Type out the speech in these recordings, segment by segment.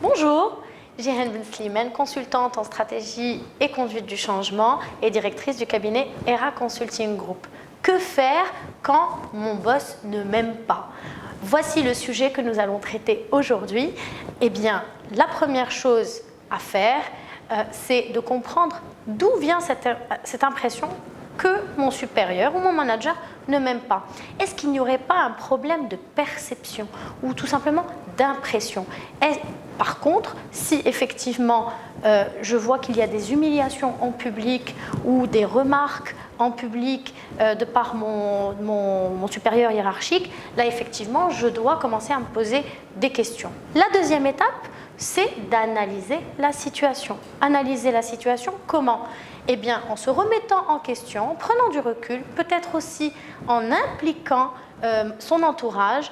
Bonjour, Jihan Ben Slimane, consultante en stratégie et conduite du changement et directrice du cabinet ERA Consulting Group. Que faire quand mon boss ne m'aime pas? Voici le sujet que nous allons traiter aujourd'hui. Eh bien, la première chose à faire, c'est de comprendre d'où vient cette impression que mon supérieur ou mon manager ne m'aime pas. Est-ce qu'il n'y aurait pas un problème de perception ou tout simplement d'impression? Par contre, si effectivement je vois qu'il y a des humiliations en public ou des remarques en public de par mon supérieur hiérarchique, là effectivement je dois commencer à me poser des questions. La deuxième étape, c'est d'analyser la situation. Analyser la situation comment? Eh bien, en se remettant en question, en prenant du recul, peut-être aussi en impliquant son entourage,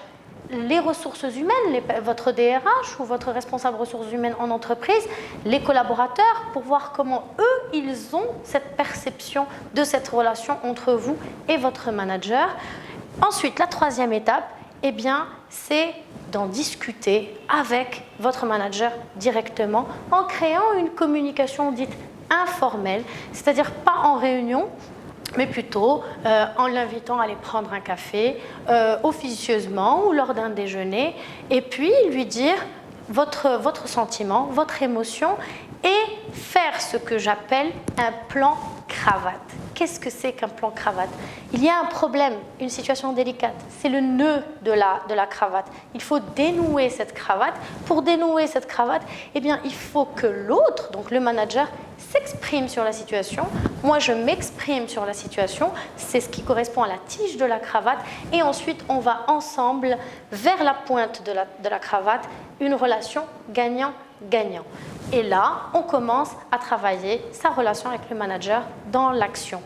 les ressources humaines, votre DRH ou votre responsable ressources humaines en entreprise, les collaborateurs, pour voir comment eux, ils ont cette perception de cette relation entre vous et votre manager. Ensuite, la troisième étape, eh bien, c'est d'en discuter avec votre manager directement en créant une communication dite informelle, c'est-à-dire pas en réunion, mais plutôt en l'invitant à aller prendre un café officieusement ou lors d'un déjeuner, et puis lui dire votre sentiment, votre émotion, et faire ce que j'appelle un plan cravate. Qu'est-ce que c'est qu'un plan cravate? Il y a un problème, une situation délicate, c'est le nœud de la cravate. Il faut dénouer cette cravate. Pour dénouer cette cravate, eh bien, il faut que l'autre, donc le manager, s'exprime sur la situation. Moi, je m'exprime sur la situation. C'est ce qui correspond à la tige de la cravate. Et ensuite, on va ensemble vers la pointe de la cravate, une relation gagnant-gagnant. Et là, on commence à travailler sa relation avec le manager dans l'action.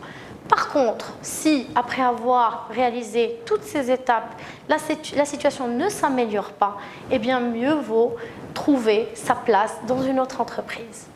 Par contre, si après avoir réalisé toutes ces étapes, la situation ne s'améliore pas, eh bien mieux vaut trouver sa place dans une autre entreprise.